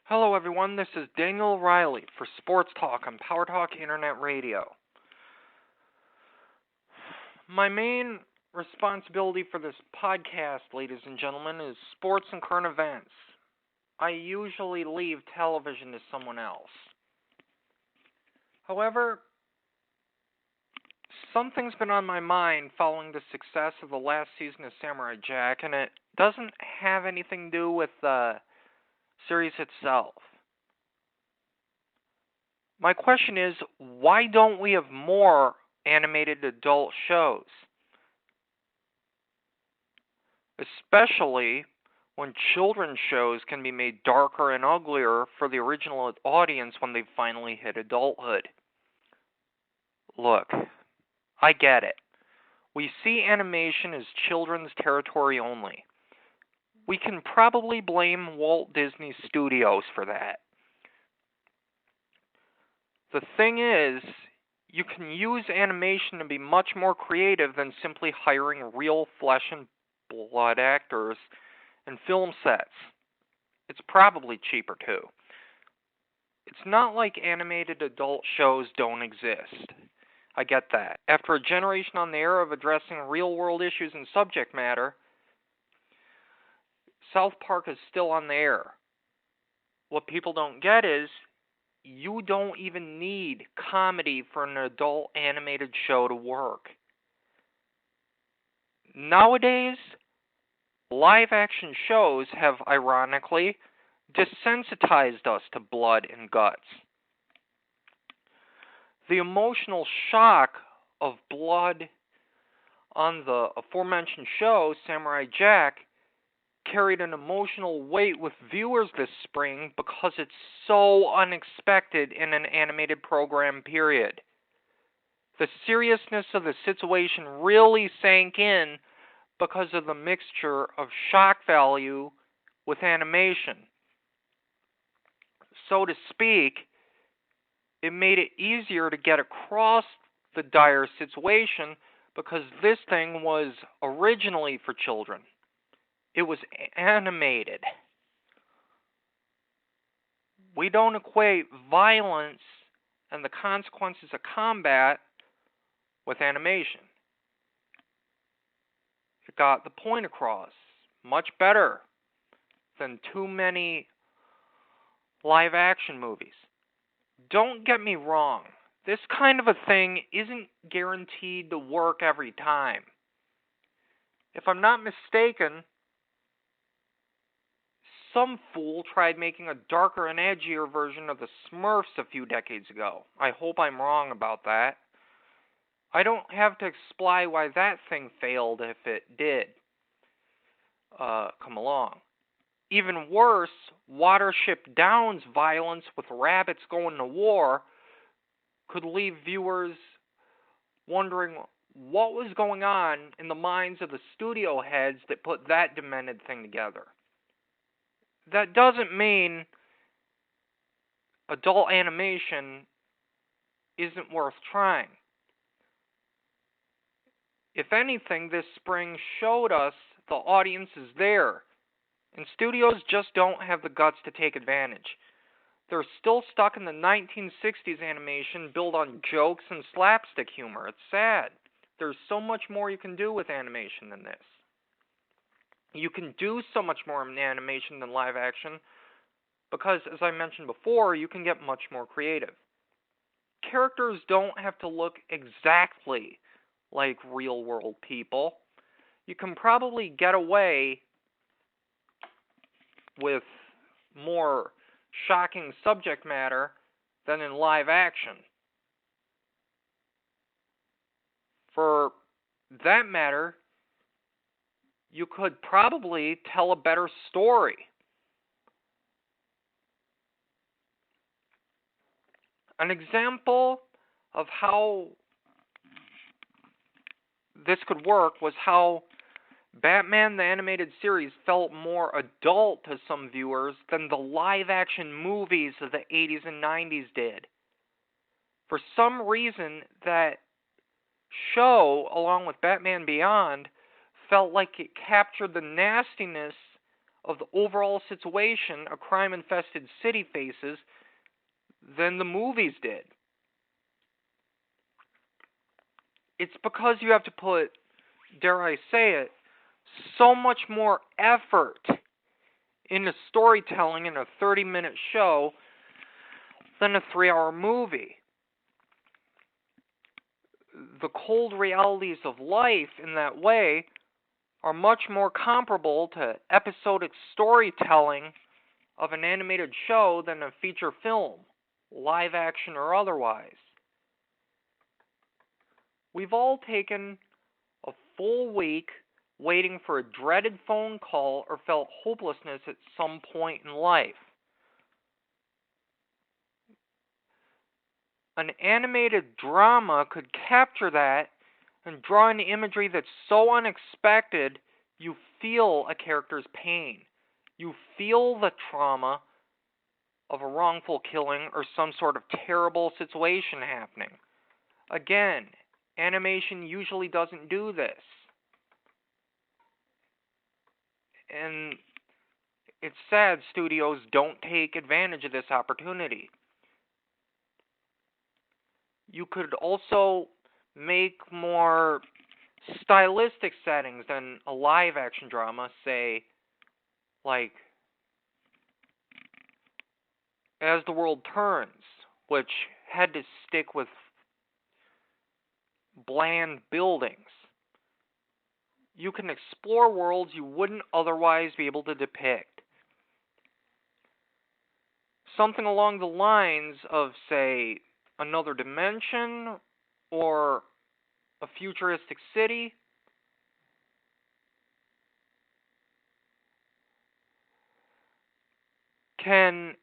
Hello everyone, this is Daniel Riley for Sports Talk on Power Talk Internet Radio. My main responsibility for this podcast, ladies and gentlemen, is sports and current events. I usually leave television to someone else. However, something's been on my mind following the success of the last season of Samurai-Jack, and it doesn't have anything to do with the series itself. My question is, why don't we have more animated adult shows? Especially when children's shows can be made darker and uglier for the original audience when they finally hit adulthood. Look, I get it. We see animation as children's territory only. We can probably blame Walt Disney Studios for that. The thing is, you can use animation to be much more creative than simply hiring real flesh and blood actors and film sets. It's probably cheaper too. It's not like animated adult shows don't exist. I get that. After a generation on the air of addressing real-world issues and subject matter, South Park is still on the air. What people don't get is, you don't even need comedy for an adult animated show to work. Nowadays, live-action shows have, ironically, desensitized us to blood and guts. The emotional shock of blood on the aforementioned show, Samurai-Jack, carried an emotional weight with viewers this spring because it's so unexpected in an animated program, period. The seriousness of the situation really sank in because of the mixture of shock value with animation. So to speak, it made it easier to get across the dire situation because this thing was originally for children. It was animated. We don't equate violence and the consequences of combat with animation. It got the point across much better than too many live action movies. Don't get me wrong, this kind of a thing isn't guaranteed to work every time. If I'm not mistaken, some fool tried making a darker and edgier version of the Smurfs a few decades ago. I hope I'm wrong about that. I don't have to explain why that thing failed if it did come along. Even worse, Watership Down's violence with rabbits going to war could leave viewers wondering what was going on in the minds of the studio heads that put that demented thing together. That doesn't mean adult animation isn't worth trying. If anything, this spring showed us the audience is there, and studios just don't have the guts to take advantage. They're still stuck in the 1960s animation built on jokes and slapstick humor. It's sad. There's so much more you can do with animation than this. You can do so much more in animation than live action because, as I mentioned before, you can get much more creative. Characters don't have to look exactly like real-world people. You can probably get away with more shocking subject matter than in live action. For that matter, you could probably tell a better story. An example of how this could work was how Batman the Animated Series felt more adult to some viewers than the live-action movies of the 80s and 90s did. For some reason, that show, along with Batman Beyond, felt like it captured the nastiness of the overall situation a crime-infested city faces than the movies did. It's because you have to put, dare I say it, so much more effort into storytelling in a 30-minute show than a 3-hour movie. The cold realities of life in that way are much more comparable to episodic storytelling of an animated show than a feature film, live action or otherwise. We've all taken a full week waiting for a dreaded phone call or felt hopelessness at some point in life. An animated drama could capture that and draw an imagery that's so unexpected you feel a character's pain. You feel the trauma of a wrongful killing or some sort of terrible situation happening. Again, animation usually doesn't do this. And it's sad studios don't take advantage of this opportunity. You could also make more stylistic settings than a live action drama, say, like As the World Turns, which had to stick with bland buildings. You can explore worlds you wouldn't otherwise be able to depict. Something along the lines of, say, Another Dimension or a futuristic city. Can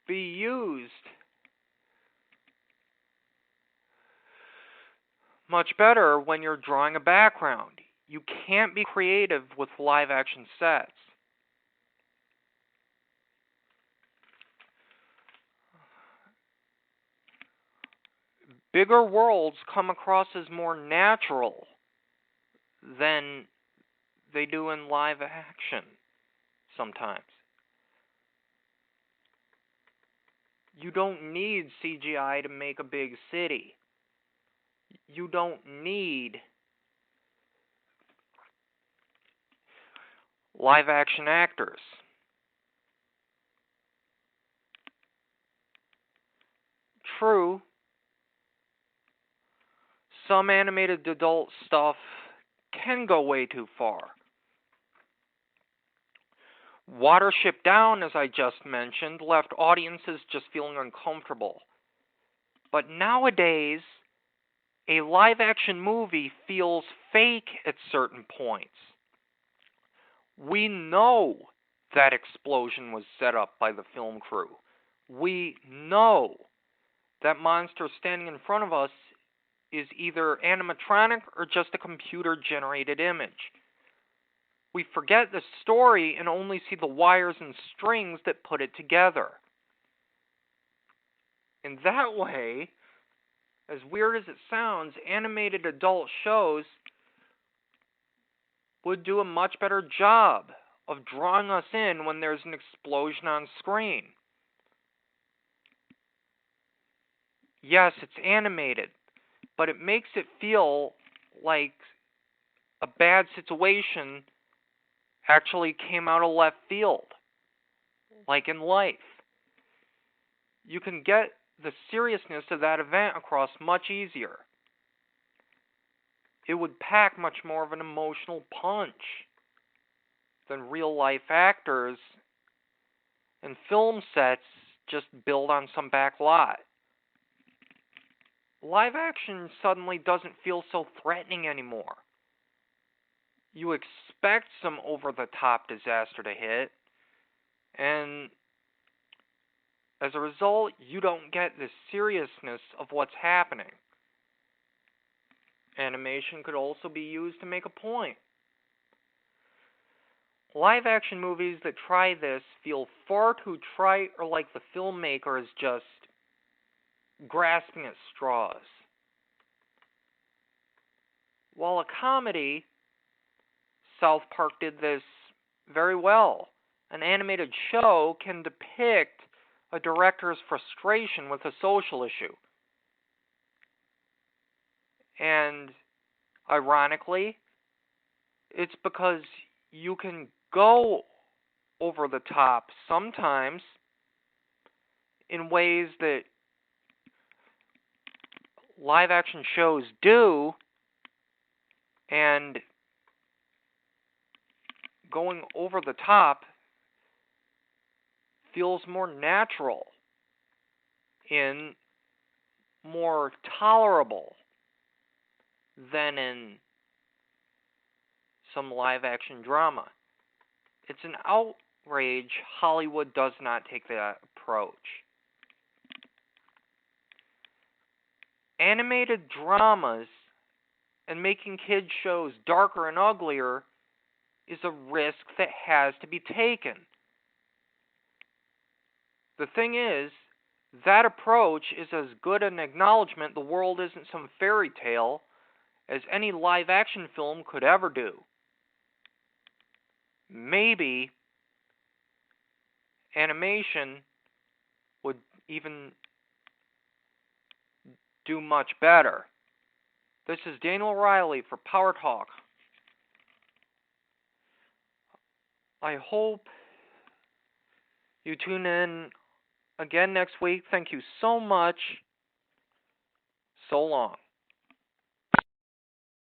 be used much better when you're drawing a background. You can't be creative with live action sets. Bigger worlds come across as more natural than they do in live action sometimes. You don't need CGI to make a big city. You don't need live action actors. True, some animated adult stuff can go way too far. Watership Down, as I just mentioned, left audiences just feeling uncomfortable. But nowadays, a live-action movie feels fake at certain points. We know that explosion was set up by the film crew. We know that monster standing in front of us is either animatronic or just a computer-generated image. We forget the story and only see the wires and strings that put it together. In that way, as weird as it sounds, animated adult shows would do a much better job of drawing us in when there's an explosion on screen. Yes, it's animated, but it makes it feel like a bad situation actually came out of left field, like in life. You can get the seriousness of that event across much easier. It would pack much more of an emotional punch than real-life actors and film sets just build on some back lot. Live action suddenly doesn't feel so threatening anymore. You expect some over-the-top disaster to hit, and as a result, you don't get the seriousness of what's happening. Animation could also be used to make a point. Live-action movies that try this feel far too trite or like the filmmaker is just grasping at straws. While a comedy South Park did this very well. An animated show can depict a director's frustration with a social issue. And ironically, it's because you can go over the top sometimes in ways that live action shows do, and going over the top feels more natural and more tolerable than in some live action drama. It's an outrage Hollywood does not take that approach. Animated dramas and making kids shows darker and uglier is a risk that has to be taken. The thing is, that approach is as good an acknowledgement the world isn't some fairy tale as any live action film could ever do. Maybe animation would even do much better. This is Daniel Riley for Power Talk. I hope you tune in again next week. Thank you so much. So long.